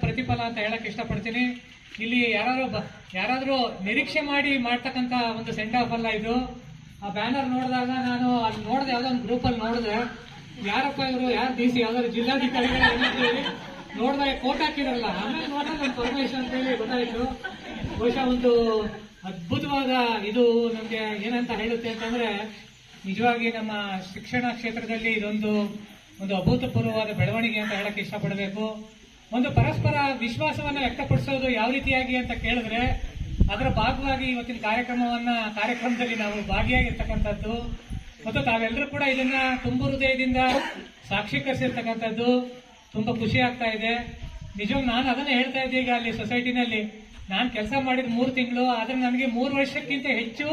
ಪ್ರತಿಫಲ ಅಂತ ಹೇಳಕ್ ಇಷ್ಟಪಡ್ತೀನಿ. ಇಲ್ಲಿ ಯಾರಾದ್ರೂ ನಿರೀಕ್ಷೆ ಮಾಡಿ ಮಾಡ್ತಕ್ಕಂಥ ಒಂದು ಸೆಂಡ್ ಆಫ್ ಅಲ್ಲ ಇದು. ಆ ಬ್ಯಾನರ್ ನೋಡಿದಾಗ ನಾನು ಅಲ್ಲಿ ನೋಡಿದೆ, ಯಾವುದೋ ಒಂದು ಗ್ರೂಪಲ್ಲಿ ನೋಡಿದೆ, ಯಾರಪ್ಪ ಇವರು, ಯಾರು DC ಯಾವ್ದಾದ್ರು ಜಿಲ್ಲಾಧಿಕಾರಿಗಳು ನೋಡಿದಾಗ ಕೋಟ್ ಹಾಕಿರಲ್ಲ. ಆಮೇಲೆ ನೋಡಿದ್ರೆ ನಮ್ಮ ಪರಮೇಶ್ ಅಂತೇಳಿ ಗೊತ್ತಾಯ್ತು. ಬಹುಶಃ ಒಂದು ಅದ್ಭುತವಾದ ಇದು ನಮ್ಗೆ ಏನಂತ ಹೇಳುತ್ತೆ ಅಂತಂದ್ರೆ, ನಿಜವಾಗಿ ನಮ್ಮ ಶಿಕ್ಷಣ ಕ್ಷೇತ್ರದಲ್ಲಿ ಇದೊಂದು ಅಭೂತಪೂರ್ವವಾದ ಬೆಳವಣಿಗೆ ಅಂತ ಹೇಳಕ್ ಇಷ್ಟಪಡಬೇಕು. ಒಂದು ಪರಸ್ಪರ ವಿಶ್ವಾಸವನ್ನ ವ್ಯಕ್ತಪಡಿಸೋದು ಯಾವ ರೀತಿಯಾಗಿ ಅಂತ ಕೇಳಿದ್ರೆ, ಅದರ ಭಾಗವಾಗಿ ಇವತ್ತಿನ ಕಾರ್ಯಕ್ರಮದಲ್ಲಿ ನಾವು ಭಾಗಿಯಾಗಿರ್ತಕ್ಕಂಥದ್ದು ಮತ್ತು ತಾವೆಲ್ಲರೂ ಕೂಡ ಇದನ್ನ ತುಂಬ ಹೃದಯದಿಂದ ಸಾಕ್ಷೀಕರಿಸಿರ್ತಕ್ಕಂಥದ್ದು ತುಂಬಾ ಖುಷಿ ಆಗ್ತಾ ಇದೆ. ನಿಜವಾಗಿ ನಾನು ಅದನ್ನ ಹೇಳ್ತಾ ಇದ್ದೆ. ಈಗ ಅಲ್ಲಿ ಸೊಸೈಟಿನಲ್ಲಿ ನಾನು ಕೆಲಸ ಮಾಡಿದ 3 ತಿಂಗಳು, ಆದ್ರೆ ನನಗೆ 3 ವರ್ಷಕ್ಕಿಂತ ಹೆಚ್ಚು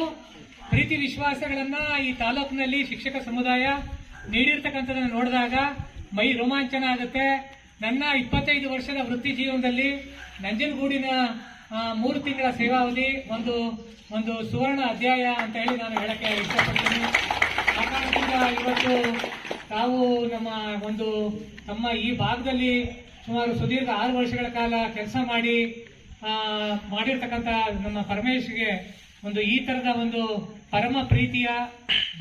ಪ್ರೀತಿ ವಿಶ್ವಾಸಗಳನ್ನ ಈ ತಾಲೂಕಿನಲ್ಲಿ ಶಿಕ್ಷಕ ಸಮುದಾಯ ನೀಡಿರ್ತಕ್ಕಂಥದನ್ನ ನೋಡಿದಾಗ ಮೈ ರೋಮಾಂಚನ ಆಗುತ್ತೆ. ನನ್ನ 25 ವರ್ಷದ ವೃತ್ತಿ ಜೀವನದಲ್ಲಿ ನಂಜನಗೂಡಿನ 3 ತಿಂಗಳ ಸೇವಾವಧಿ ಒಂದು ಸುವರ್ಣ ಅಧ್ಯಾಯ ಅಂತ ಹೇಳಿ ನಾನು ಹೇಳಕ್ಕೆ ಇಷ್ಟಪಡ್ತೀನಿ. ಆ ಕಾರಣದಿಂದ ಇವತ್ತು ತಾವು ತಮ್ಮ ಈ ಭಾಗದಲ್ಲಿ ಸುಮಾರು ಸುದೀರ್ಘ 6 ವರ್ಷಗಳ ಕಾಲ ಕೆಲಸ ಮಾಡಿರ್ತಕ್ಕಂಥ ನಮ್ಮ ಪರಮೇಶ್ಗೆ ಈ ತರದ ಪರಮ ಪ್ರೀತಿಯ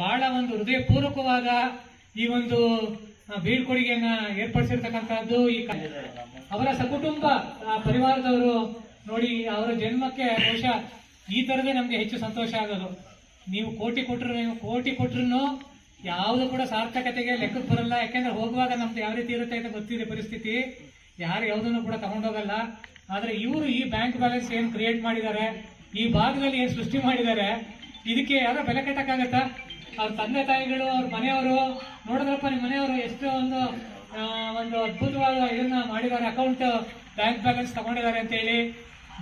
ಬಹಳ ಹೃದಯಪೂರ್ವಕವಾದ ಈ ಬೀಳ್ಕೊಡುಗೆಯನ್ನ ಏರ್ಪಡಿಸಿರ್ತಕ್ಕಂಥದ್ದು. ಅವರ ಸಕುಟುಂಬ ಪರಿವಾರದವರು ನೋಡಿ, ಅವರ ಜನ್ಮಕ್ಕೆ ಬಹುಶಃ ಈ ತರದೇ ನಮ್ಗೆ ಹೆಚ್ಚು ಸಂತೋಷ ಆಗೋದು. ನೀವು ಕೋಟಿ ಕೊಟ್ರು ಯಾವುದು ಕೂಡ ಸಾರ್ಥಕತೆಗೆ ಲೆಕ್ಕಕ್ಕೆ ಬರಲ್ಲ. ಯಾಕೆಂದ್ರೆ ಹೋಗುವಾಗ ನಮ್ದು ಯಾವ ರೀತಿ ಇರುತ್ತೆ ಅಂತ ಗೊತ್ತಿದೆ ಪರಿಸ್ಥಿತಿ. ಯಾರು ಯಾವುದನ್ನು ಕೂಡ ತಗೊಂಡೋಗಲ್ಲ. ಆದ್ರೆ ಇವರು ಈ ಬ್ಯಾಂಕ್ ಬ್ಯಾಲೆನ್ಸ್ ಏನ್ ಕ್ರಿಯೇಟ್ ಮಾಡಿದ್ದಾರೆ, ಈ ಭಾಗದಲ್ಲಿ ಏನ್ ಸೃಷ್ಟಿ ಮಾಡಿದ್ದಾರೆ, ಇದಕ್ಕೆ ಯಾರೋ ಬೆಲೆ ಕಟ್ಟಕ್ಕಾಗತ್ತಾ? ಅವ್ರ ತಂದೆ ತಾಯಿಗಳು, ಅವ್ರ ಮನೆಯವರು ನೋಡಿದ್ರಪ್ಪ, ನಿಮ್ಮ ಮನೆಯವರು ಎಷ್ಟು ಒಂದು ಅದ್ಭುತವಾದ ಇದನ್ನ ಮಾಡಿದ್ದಾರೆ, ಅಕೌಂಟ್ ಬ್ಯಾಂಕ್ ಬ್ಯಾಲೆನ್ಸ್ ತಗೊಂಡಿದ್ದಾರೆ ಅಂತ ಹೇಳಿ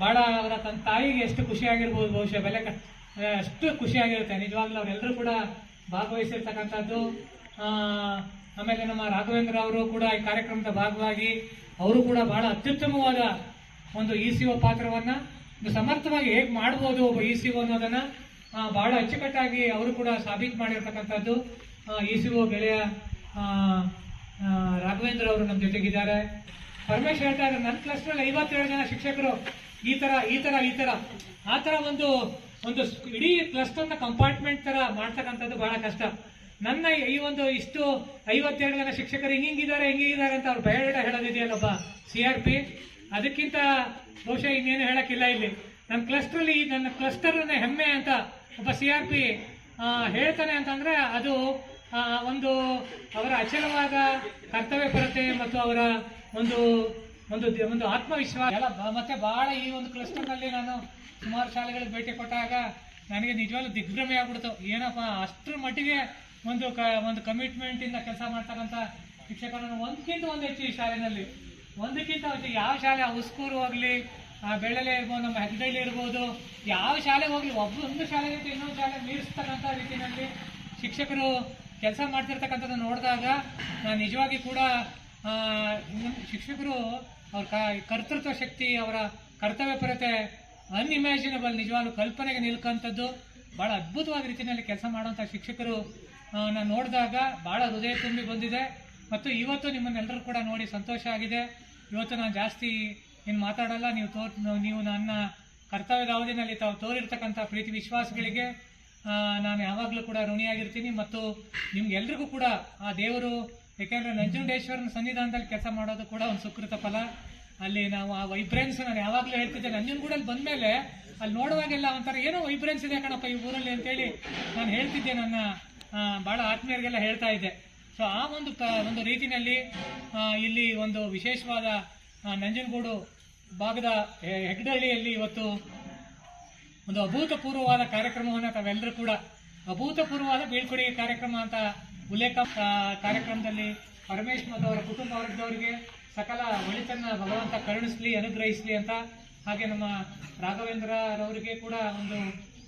ಬಹಳ ಅವರ ತನ್ನ ತಾಯಿಗೆ ಎಷ್ಟು ಖುಷಿಯಾಗಿರ್ಬೋದು. ಬಹುಶಃ ಅಷ್ಟು ಖುಷಿಯಾಗಿರುತ್ತೆ ನಿಜವಾಗ್ಲೂ. ಅವರೆಲ್ಲರೂ ಕೂಡ ಭಾಗವಹಿಸಿರ್ತಕ್ಕಂಥದ್ದು. ಆಮೇಲೆ ನಮ್ಮ ರಾಘವೇಂದ್ರ ಅವರು ಕೂಡ ಈ ಕಾರ್ಯಕ್ರಮದ ಭಾಗವಾಗಿ ಅವರು ಕೂಡ ಬಹಳ ಅತ್ಯುತ್ತಮವಾದ ECO ಪಾತ್ರವನ್ನ ಸಮರ್ಥವಾಗಿ ಹೇಗೆ ಮಾಡಬಹುದು ಒಬ್ಬ ECO ಅನ್ನೋದನ್ನ ಬಹಳ ಅಚ್ಚುಕಟ್ಟಾಗಿ ಅವರು ಕೂಡ ಸಾಬೀತು ಮಾಡಿರ್ತಕ್ಕಂಥದ್ದು. ECO ಗೆಳೆಯ ರಾಘವೇಂದ್ರ ಅವರು ನಮ್ಮ ಜೊತೆಗಿದ್ದಾರೆ. ಪರಮೇಶ್ ಹೇಳ್ತಾ ಇದ್ದಾರೆ, ನನ್ನ ಕ್ಲಸ್ಟರ್ 57 ಜನ ಶಿಕ್ಷಕರು ಈ ತರ ಆ ತರ ಒಂದು ಇಡೀ ಕ್ಲಸ್ಟರ್ನ ಕಂಪಾರ್ಟ್ಮೆಂಟ್ ತರ ಮಾಡ್ತಕ್ಕಂಥದ್ದು ಬಹಳ ಕಷ್ಟ. ನನ್ನ ಈ ಇಷ್ಟು 52 ಜನ ಶಿಕ್ಷಕರು ಹಿಂಗಿದ್ದಾರೆ ಅಂತ ಅವ್ರು ಬಯೋಡೇಟಾ ಹೇಳೋದಿದೆಯಲ್ಲೊಬ್ಬ CRP, ಅದಕ್ಕಿಂತ ಬಹುಶಃ ಇನ್ನೇನು ಹೇಳಕ್ಕಿಲ್ಲ. ಇಲ್ಲಿ ನನ್ನ ಕ್ಲಸ್ಟರ್ ಹೆಮ್ಮೆ ಅಂತ ಒಬ್ಬ CRP ಹೇಳ್ತಾನೆ ಅಂತಂದ್ರೆ ಅದು ಅವರ ಅಚಲವಾದ ಕರ್ತವ್ಯ ಪರತೆ ಮತ್ತು ಅವರ ಒಂದು ಆತ್ಮವಿಶ್ವಾಸ ಎಲ್ಲ. ಮತ್ತೆ ಬಹಳ ಈ ಕ್ಲಸ್ಟರ್ ನಲ್ಲಿ ನಾನು ಸುಮಾರು ಶಾಲೆಗಳಿಗೆ ಭೇಟಿ ಕೊಟ್ಟಾಗ ನನಗೆ ನಿಜವಾಗ್ಲೂ ದಿಗ್ಭ್ರಮೆ ಆಗ್ಬಿಡ್ತು. ಏನಪ್ಪ ಅಷ್ಟರ ಮಟ್ಟಿಗೆ ಒಂದು ಕಮಿಟ್ಮೆಂಟ್ ಇಂದ ಕೆಲಸ ಮಾಡ್ತಕ್ಕಂಥ ಶಿಕ್ಷಕರನ್ನು ಒಂದಕ್ಕಿಂತ ಹೆಚ್ಚು ಈ ಶಾಲೆಯಲ್ಲಿ, ಒಂದಕ್ಕಿಂತ ಹೆಚ್ಚು ಯಾವ ಶಾಲೆ, ಉಸ್ಕೂರು ಹೋಗ್ಲಿ, ಬೆಳ್ಳಲೆ ಇರ್ಬೋದು, ನಮ್ಮ ಹೆಗ್ಡಳ್ಳಿ ಇರ್ಬೋದು, ಯಾವ ಶಾಲೆ ಹೋಗ್ಲಿ, ಒಂದು ಶಾಲೆಗಿಂತ ಇನ್ನೊಂದು ಶಾಲೆ ಮೀರಿಸ್ತಕ್ಕಂಥ ರೀತಿಯಲ್ಲಿ ಶಿಕ್ಷಕರು ಕೆಲಸ ಮಾಡ್ತಿರ್ತಕ್ಕಂಥದ್ದನ್ನು ನೋಡಿದಾಗ ನಾನು ನಿಜವಾಗಿ ಕೂಡ ಶಿಕ್ಷಕರು ಅವ್ರ ಕರ್ತೃತ್ವ ಶಕ್ತಿ, ಅವರ ಕರ್ತವ್ಯ ಪರತೆ ಅನ್ಇಮ್ಯಾಜಿನಬಲ್, ನಿಜವಾಗ್ಲೂ ಕಲ್ಪನೆಗೆ ನಿಲ್ಕಂಥದ್ದು. ಬಹಳ ಅದ್ಭುತವಾದ ರೀತಿಯಲ್ಲಿ ಕೆಲಸ ಮಾಡುವಂಥ ಶಿಕ್ಷಕರು ನಾನು ನೋಡಿದಾಗ ಬಹಳ ಹೃದಯ ತುಂಬಿ ಬಂದಿದೆ. ಮತ್ತು ಇವತ್ತು ನಿಮ್ಮನ್ನೆಲ್ಲರೂ ಕೂಡ ನೋಡಿ ಸಂತೋಷ ಆಗಿದೆ. ಇವತ್ತು ನಾನು ಜಾಸ್ತಿ ಏನು ಮಾತಾಡಲ್ಲ. ನೀವು ನನ್ನ ಕರ್ತವ್ಯದ ಅವಧಿನಲ್ಲಿ ತಾವು ತೋರಿರ್ತಕ್ಕಂಥ ಪ್ರೀತಿ ವಿಶ್ವಾಸಗಳಿಗೆ ನಾನು ಯಾವಾಗಲೂ ಕೂಡ ಋಣಿಯಾಗಿರ್ತೀನಿ. ಮತ್ತು ನಿಮ್ಗೆಲ್ರಿಗೂ ಕೂಡ ಆ ದೇವರು, ಯಾಕೆಂದ್ರೆ ನಂಜುಂಡೇಶ್ವರನ ಸನ್ನಿಧಾನದಲ್ಲಿ ಕೆಲಸ ಮಾಡೋದು ಕೂಡ ಒಂದು ಸುಕೃತ ಫಲ. ಅಲ್ಲಿ ನಾವು ಆ ವೈಬ್ರೆನ್ಸ್, ನಾನು ಯಾವಾಗಲೂ ಹೇಳ್ತಿದ್ದೆ, ನಂಜನಗೂಡಲ್ಲಿ ಬಂದ್ಮೇಲೆ ಅಲ್ಲಿ ನೋಡುವಾಗೆಲ್ಲ ಒಂಥರ ಏನೋ ವೈಬ್ರೆನ್ಸ್ ಇದೆ ಕಣಪ್ಪ ಈ ಊರಲ್ಲಿ ಅಂತೇಳಿ ನಾನು ಹೇಳ್ತಿದ್ದೆ, ನನ್ನ ಬಹಳ ಆತ್ಮೀಯರಿಗೆಲ್ಲ ಹೇಳ್ತಾ ಇದ್ದೆ. ಸೊ ಆ ಒಂದು ರೀತಿಯಲ್ಲಿ ಇಲ್ಲಿ ಒಂದು ವಿಶೇಷವಾದ ನಂಜನಗೂಡು ಭಾಗದ ಹೆಗ್ಡಹಳ್ಳಿಯಲ್ಲಿ ಇವತ್ತು ಒಂದು ಅಭೂತಪೂರ್ವವಾದ ಕಾರ್ಯಕ್ರಮವನ್ನು ತಾವೆಲ್ಲರೂ ಕೂಡ, ಅಭೂತಪೂರ್ವವಾದ ಬೀಳ್ಕೊಡುಗೆ ಕಾರ್ಯಕ್ರಮ ಅಂತ ಉಲ್ಲೇಖ ಕಾರ್ಯಕ್ರಮದಲ್ಲಿ ಪರಮೇಶ್ ಮತ್ತು ಅವರ ಕುಟುಂಬ ವರ್ಗದವರಿಗೆ ಸಕಲ ಒಳಿತನ್ನ ಭಗವಂತ ಕರುಣಿಸಲಿ, ಅನುಗ್ರಹಿಸಲಿ ಅಂತ, ಹಾಗೆ ನಮ್ಮ ರಾಘವೇಂದ್ರರವರಿಗೆ ಕೂಡ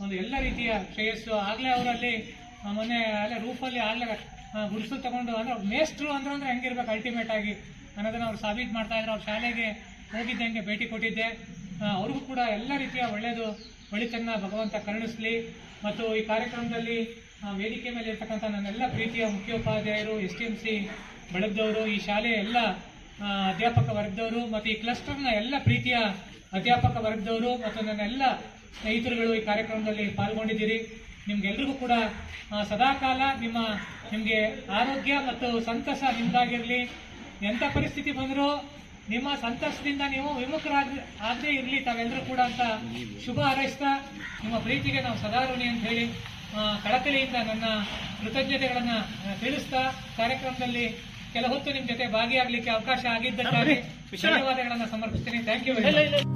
ಒಂದು ಎಲ್ಲ ರೀತಿಯ ಶ್ರೇಯಸ್ಸು. ಆಗಲೇ ಅವರಲ್ಲಿ ಮೊನ್ನೆ ಅಲ್ಲೇ ರೂಪಲ್ಲಿ ಆಗಲೇ ಗುಡಿಸಲು ತಗೊಂಡು, ಅಂದ್ರೆ ಮೇಸ್ಟ್ರು ಅಂದ್ರೆ ಹೆಂಗಿರ್ಬೇಕು ಅಲ್ಟಿಮೇಟ್ ಆಗಿ ಅನ್ನೋದನ್ನ ಅವ್ರು ಸಾಬೀತು ಮಾಡ್ತಾ ಇದ್ರು. ಅವ್ರ ಶಾಲೆಗೆ ಹೋಗಿದ್ದಂಗೆ ಭೇಟಿ ಕೊಟ್ಟಿದ್ದೆ. ಅವ್ರಿಗೂ ಕೂಡ ಎಲ್ಲ ರೀತಿಯ ಒಳಿತನ್ನ ಭಗವಂತ ಕರುಣಿಸಲಿ. ಮತ್ತು ಈ ಕಾರ್ಯಕ್ರಮದಲ್ಲಿ ವೇದಿಕೆ ಮೇಲೆ ಇರ್ತಕ್ಕಂಥ ನನ್ನೆಲ್ಲ ಪ್ರೀತಿಯ ಮುಖ್ಯೋಪಾಧ್ಯಾಯರು, STMC ಬಳಗದವರು, ಈ ಶಾಲೆಯ ಎಲ್ಲ ಅಧ್ಯಾಪಕ ವರ್ಗದವರು ಮತ್ತು ಈ ಕ್ಲಸ್ಟರ್ನ ಎಲ್ಲ ಪ್ರೀತಿಯ ಅಧ್ಯಾಪಕ ವರ್ಗದವರು ಮತ್ತು ನನ್ನ ಎಲ್ಲ ಸ್ನೇಹಿತರುಗಳು ಈ ಕಾರ್ಯಕ್ರಮದಲ್ಲಿ ಪಾಲ್ಗೊಂಡಿದ್ದೀರಿ. ನಿಮ್ಗೆಲ್ರಿಗೂ ಕೂಡ ಸದಾಕಾಲ ನಿಮಗೆ ಆರೋಗ್ಯ ಮತ್ತು ಸಂತಸ ನಿಮ್ದಾಗಿರಲಿ. ಎಂಥ ಪರಿಸ್ಥಿತಿ ಬಂದರೂ ನಿಮ್ಮ ಸಂತಸದಿಂದ ನೀವು ಆಗದೇ ಇರಲಿ ತಾವೆಲ್ಲರೂ ಕೂಡ ಅಂತ ಶುಭ ಹಾರೈಸ್ತಾ, ನಿಮ್ಮ ಪ್ರೀತಿಗೆ ನಾವು ಸದಾ ಋಣಿ ಅಂತ ಹೇಳಿ ಕಳಕಳಿಯಿಂದ ನನ್ನ ಕೃತಜ್ಞತೆಗಳನ್ನು ತಿಳಿಸ್ತಾ ಕಾರ್ಯಕ್ರಮದಲ್ಲಿ ಕೆಲ ಹೊತ್ತು ನಿಮ್ಮ ಜೊತೆ ಭಾಗಿಯಾಗಲಿಕ್ಕೆ ಅವಕಾಶ ಆಗಿದ್ದಕ್ಕಾಗಿ ಧನ್ಯವಾದಗಳನ್ನು ಸಮರ್ಪಿಸ್ತೀನಿ. Thank you very much.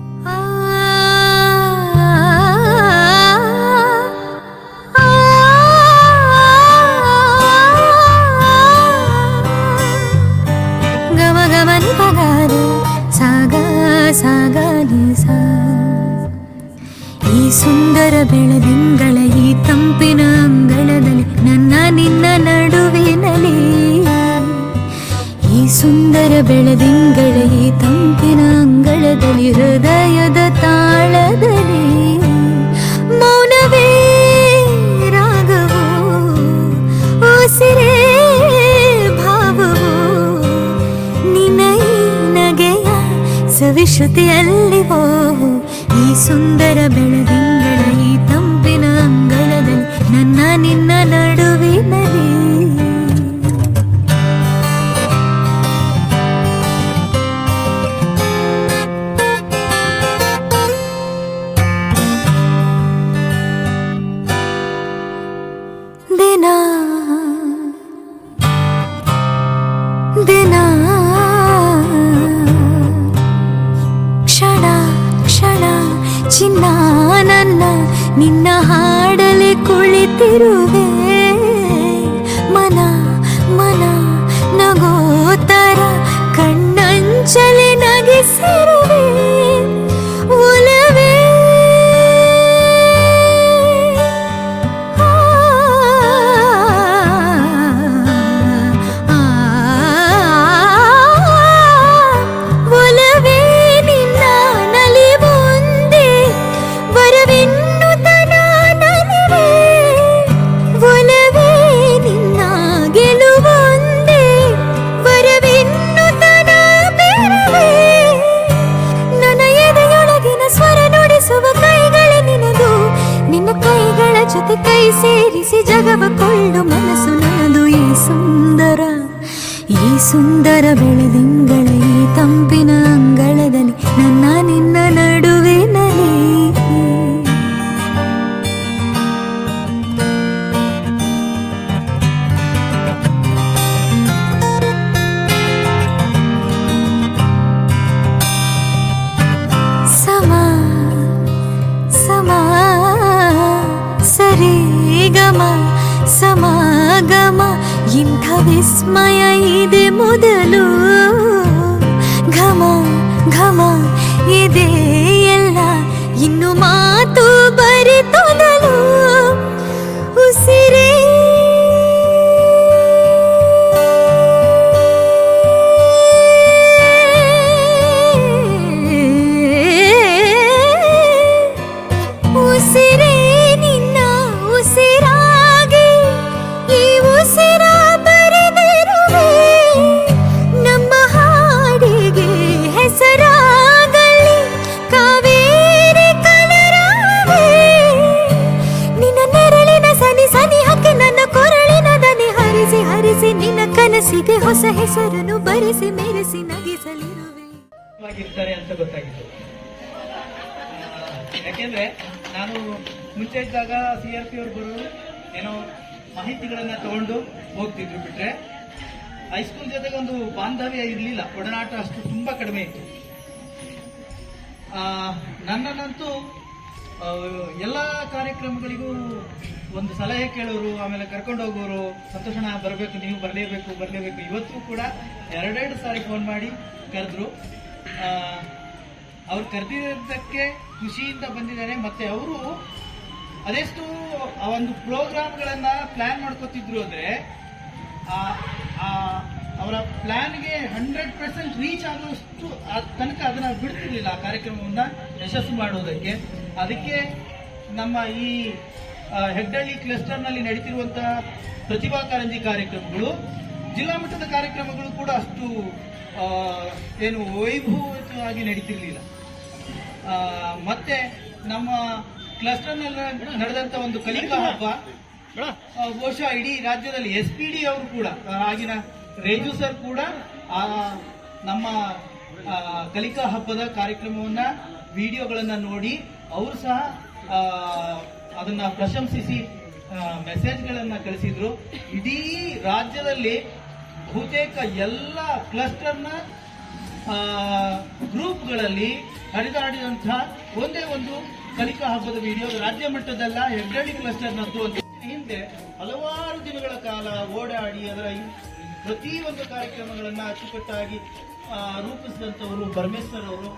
ಈ ಸುಂದರ ಬೆಳದಿಂಗಳ ಈ ತಂಪಿನ ಅಂಗಳದಲ್ಲಿ ನನ್ನ ನಿನ್ನ ನಡುವಿನಲ್ಲಿ, ಈ ಸುಂದರ ಬೆಳದಿಂಗಳ ಈ ತಂಪಿನ ಅಂಗಳದಲ್ಲಿ ಹೃದಯದ ತಾಳದಲ್ಲಿ ಮೌನವೇ ರಾಗವು, ಉಸಿರೇ ಭಾವವು, ನಿನ್ನ ಈ ನಗೆಯ ಸವಿಶ್ರುತಿಯಲ್ಲಿವೋ. ಈ ಸುಂದರ ಬೆಳದಿಂಗಳ ಈ ತಂಪಿನ ಅಂಗಳದಲ್ಲಿ ನನ್ನ ನಿನ್ನ ನಡುವಿನಲ್ಲಿ. ದಿನ ದಿನ ಕ್ಷಣ ಕ್ಷಣ ಚಿನ್ನ ನನ್ನ ನಿನ್ನ ಹಾಡಲಿ ಕುಳಿತಿರುವೆ. ಮನ ಮನ ನಗೋತರ ಕಣ್ಣಂಚಲಿ ನಗಿಸಿರುವೆ. ಒಲವೇ ಜೊತೆ ಕೈ ಸೇರಿಸಿ ಜಗವ ಕೊಳ್ಳು ಮನಸ್ಸು ನನ್ನದು. ಈ ಸುಂದರ ಬೆಳದಿಂಗಳ ಈ ತಂಪಿನ ಅಂಗಳದಲ್ಲಿ ನನ್ನ ನಿನ್ನ ನಡುವಿನಲ್ಲಿ. ಸರಿಗಮ ಸಮಾಗಮ ಇಂಥ ವಿಸ್ಮಯ ಇದೆ ಮೊದಲು. ಘಮ ಘಮ ಇದೆ ಎಲ್ಲ ಇನ್ನು ಮಾತು ಬರಿತೊದಲು. ಉಸಿರೇ ಉಸಿರೇ ನಿನ್ನ ಉಸಿರಾಗಿ ಈ ಉಸಿರ ಬರೆದಿರುವೆ. ನಮ್ಮ ಹಾಡಿಗೆ ಹೆಸರಾಗಲಿ ಕಾವೇರಿ ಕಲರವೇ. ನಿನ್ನ ನೆರಳಿನ ಸನಿ ಸನಿಹಕ್ಕೆ ನನ್ನ ಕೊರಳಿನ ದನಿ ಹರಿಸಿ ಹರಿಸಿ ನಿನ್ನ ಕನಸಿಗೆ ಹೊಸ ಹೆಸರನ್ನು ಬರೆಸಿ ಮೆರೆಸಿ ನಗಿಸಲಿರುವೆ. ಅಂತ ಗೊತ್ತಾಗಿತ್ತು. ಯಾಕೆಂದ್ರೆ ನಾನು ಮುಂಚೆ ಇದ್ದಾಗ CRP ಅವ್ರು ಬರೋರು ಏನೋ ಮಾಹಿತಿಗಳನ್ನ ತಗೊಂಡು ಹೋಗ್ತಿದ್ರು. ಬಿಟ್ರೆ ಹೈಸ್ಕೂಲ್ ಜೊತೆಗೆ ಒಂದು ಬಾಂಧವ್ಯ ಇರಲಿಲ್ಲ, ಒಡನಾಟ ಅಷ್ಟು ತುಂಬಾ ಕಡಿಮೆ ಇತ್ತು. ನನ್ನನ್ನಂತೂ ಎಲ್ಲ ಕಾರ್ಯಕ್ರಮಗಳಿಗೂ ಒಂದು ಸಲಹೆ ಕೇಳೋರು, ಆಮೇಲೆ ಕರ್ಕೊಂಡು ಹೋಗೋರು, ಸಂತೋಷಣ ಬರಬೇಕು, ನೀವು ಬರಲೇಬೇಕು. ಇವತ್ತು ಕೂಡ 2 ಸಾರಿ ಫೋನ್ ಮಾಡಿ ಕರೆದ್ರು. ಅವ್ರು ಕರೆದಿದ್ದಕ್ಕೆ ಖುಷಿಯಿಂದ ಬಂದಿದ್ದಾರೆ. ಮತ್ತೆ ಅವರು ಅದೆಷ್ಟು ಆ ಒಂದು ಪ್ರೋಗ್ರಾಮ್ಗಳನ್ನ ಪ್ಲಾನ್ ಮಾಡ್ಕೋತಿದ್ರು ಅಂದ್ರೆ ಅವರ ಪ್ಲಾನ್ಗೆ 100% ರೀಚ್ ಆಗುವಷ್ಟು ತನಕ ಅದನ್ನ ಬಿಡ್ತಿರ್ಲಿಲ್ಲ ಆ ಕಾರ್ಯಕ್ರಮವನ್ನ ಯಶಸ್ಸು ಮಾಡೋದಕ್ಕೆ. ಅದಕ್ಕೆ ನಮ್ಮ ಈ ಹೆಗ್ಡಳ್ಳಿ ಕ್ಲಸ್ಟರ್ನಲ್ಲಿ ನಡೀತಿರುವಂತಹ ಪ್ರತಿಭಾ ಕಾರಂಜಿ ಕಾರ್ಯಕ್ರಮಗಳು, ಜಿಲ್ಲಾ ಮಟ್ಟದ ಕಾರ್ಯಕ್ರಮಗಳು ಕೂಡ ಅಷ್ಟು ಏನು ವೈಭವವಾಗಿ ನಡೀತಿರ್ಲಿಲ್ಲ. ಮತ್ತೆ ನಮ್ಮ ಕ್ಲಸ್ಟರ್ನಲ್ಲಿ ನಡೆದಂತ ಒಂದು ಕಲಿಕಾ ಹಬ್ಬ ಬಹುಶಃ ಇಡೀ ರಾಜ್ಯದಲ್ಲಿ SPD ಅವರು ಕೂಡ ಆಗಿನ ರೇಜು ಸರ್ ಕೂಡ ನಮ್ಮ ಕಲಿಕಾ ಹಬ್ಬದ ಕಾರ್ಯಕ್ರಮವನ್ನ ವಿಡಿಯೋಗಳನ್ನ ನೋಡಿ ಅವರು ಸಹ ಅದನ್ನ ಪ್ರಶಂಸಿಸಿ ಮೆಸೇಜ್ಗಳನ್ನ ಕಳಿಸಿದ್ರು. ಇಡೀ ರಾಜ್ಯದಲ್ಲಿ ಬಹುತೇಕ ಎಲ್ಲ ಕ್ಲಸ್ಟರ್ನ ಗ್ರೂಪ್ಗಳಲ್ಲಿ ಹರಿದಾಡಿದಂತಹ ಒಂದೇ ಒಂದು ಕಲಿಕಾ ಹಬ್ಬದ ವಿಡಿಯೋ ರಾಜ್ಯ ಮಟ್ಟದಲ್ಲ, ಹೆಗ್ರಳ್ಳಿ ಕ್ಲಸ್ಟರ್ನದ್ದು ಅಂತ. ಹಿಂದೆ ಹಲವಾರು ದಿನಗಳ ಕಾಲ ಓಡಾಡಿ ಅದರ ಪ್ರತಿಯೊಂದು ಕಾರ್ಯಕ್ರಮಗಳನ್ನ ಅಚ್ಚುಕಟ್ಟಾಗಿ ರೂಪಿಸಿದಂಥವರು ಪರಮೇಶ್ವರ್ ಅವರು.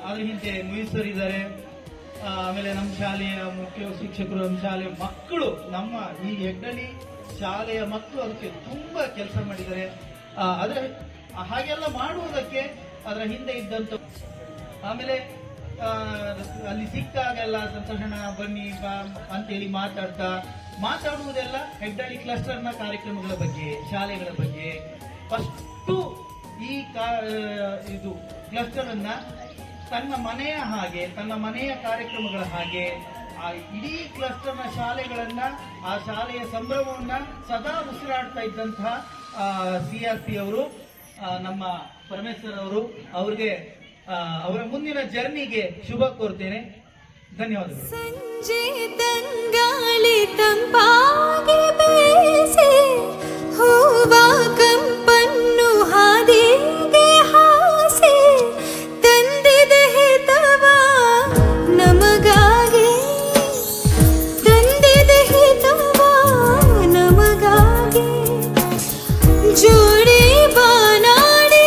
ಅದ್ರ ಹಿಂದೆ ಮುಯಿಸ್ ಸರ್ ಇದ್ದಾರೆ. ಆಮೇಲೆ ನಮ್ಮ ಶಾಲೆಯ ಮುಖ್ಯ ಶಿಕ್ಷಕರು, ನಮ್ಮ ಶಾಲೆಯ ಮಕ್ಕಳು, ನಮ್ಮ ಈ ಹೆಗ್ರಳ್ಳಿ ಶಾಲೆಯ ಮಕ್ಕಳು ಅದಕ್ಕೆ ತುಂಬಾ ಕೆಲಸ ಮಾಡಿದ್ದಾರೆ. ಆದ್ರೆ ಹಾಗೆಲ್ಲ ಮಾಡುವುದಕ್ಕೆ ಅದರ ಹಿಂದೆ ಇದ್ದಂತ, ಆಮೇಲೆ ಅಲ್ಲಿ ಸಿಕ್ಕಾಗೆಲ್ಲ ಸಂತೋಷಣ ಬನ್ನಿ ಬಾ ಅಂತೇಳಿ ಮಾತಾಡುವುದೆಲ್ಲ ಹೆಗ್ರಳ್ಳಿ ಕ್ಲಸ್ಟರ್ನ ಕಾರ್ಯಕ್ರಮಗಳ ಬಗ್ಗೆ, ಶಾಲೆಗಳ ಬಗ್ಗೆ. ಫಸ್ಟು ಈ ಇದು ಕ್ಲಸ್ಟರ್ ಅನ್ನ ತನ್ನ ಮನೆಯ ಹಾಗೆ, ತನ್ನ ಮನೆಯ ಕಾರ್ಯಕ್ರಮಗಳ ಹಾಗೆ ಆ ಇಡೀ ಕ್ಲಸ್ಟರ್ನ ಶಾಲೆಗಳನ್ನ, ಆ ಶಾಲೆಯ ಸಂಭ್ರಮವನ್ನ ಸದಾ ಉಸಿರಾಡ್ತಾ ಇದ್ದಂತಹ CRP ಅವರು, ನಮ್ಮ ಪರಮೇಶ್ವರ್ ಅವರು, ಅವ್ರಿಗೆ ಅವರ ಮುಂದಿನ ಜರ್ನಿಗೆ ಶುಭ ಕೋರ್ತೇನೆ. ಧನ್ಯವಾದಗಳು. ಸಂಜೆ ತಂಗಾಳಿ ತಂಪಾಗಿ ಬೇಸೆ ಹೂವ ಕಂಪನ್ನು ಹಾದಿಗೆ ಹಾಸೆ ತಂದಿದೆ ಹಿತವ ನಮಗಾಗಿ, ತಂದಿದೆ ಹಿತವ ನಮಗಾಗಿ. ಜೋಡಿ ಬಾನಾಡಿ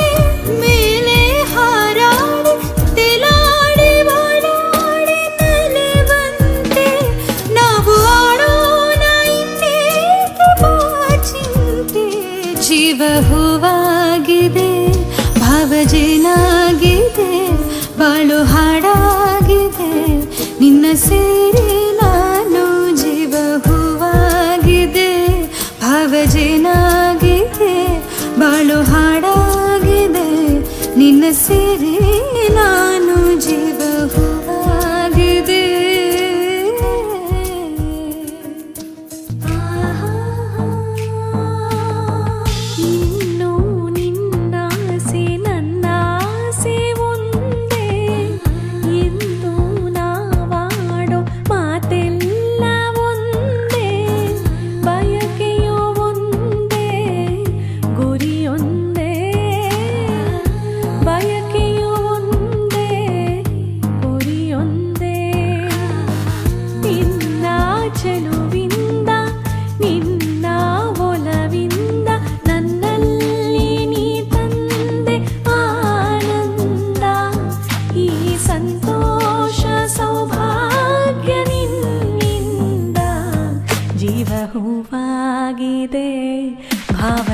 ಮೇಲೆ ಹಾರಾಡಿ ತೆಲಾಡಿ ಬಾಡಾಡಿ ನಲಿವಂತೆ ನಾವು ಆಡೋಣ ಇನ್ನೇಕೆ ಬಾಚಿಂತೆ. ಜೀವ ಹೂವಾಗಿದೆ, ಭಾವಜೇನಾಗಿದೆ, ಬಾಳು ಹಾಡಾಗಿದೆ, ನಿನ್ನ ಸೇರಿ ನಾನು. ಜೀವ ಹೂವಾಗಿದೆ, ಭಾವಜೇನಾಗಿದೆ, ಬಾಳು ಹಾಡಾಗಿದೆ, ನಿನ್ನ ಸೇರಿ ನಾನು. ಜೀವ ಹೂವಾಗಿದೆ. ಇನ್ನು ನಿನ್ನಾಸೆ ನನ್ನಾಸೆ ಒಂದೇ, ಎಂದು ನಾವಾಡೋ ಮಾತೆಲ್ಲ ಒಂದೇ, ಬಯಕೆಯೋ ಒಂದೇ, ಗುರಿಯೊಂದೇ, ಬಯಕೆಯೋ ಒಂದೇ, ಗುರಿಯೊಂದೇ. ನಿನ್ನ ಚೆಲುವಿಂದ, ನಿನ್ನ ಒಲವಿಂದ ನನ್ನಲ್ಲಿ ನೀ ತಂದೆ ಆನಂದ. ಈ ಸಂತೋಷ ಸೌಭಾಗ್ಯ ನಿನ್ನಿಂದ. ಜೀವ ಹೂವಾಗಿದೆ, ಭಾವ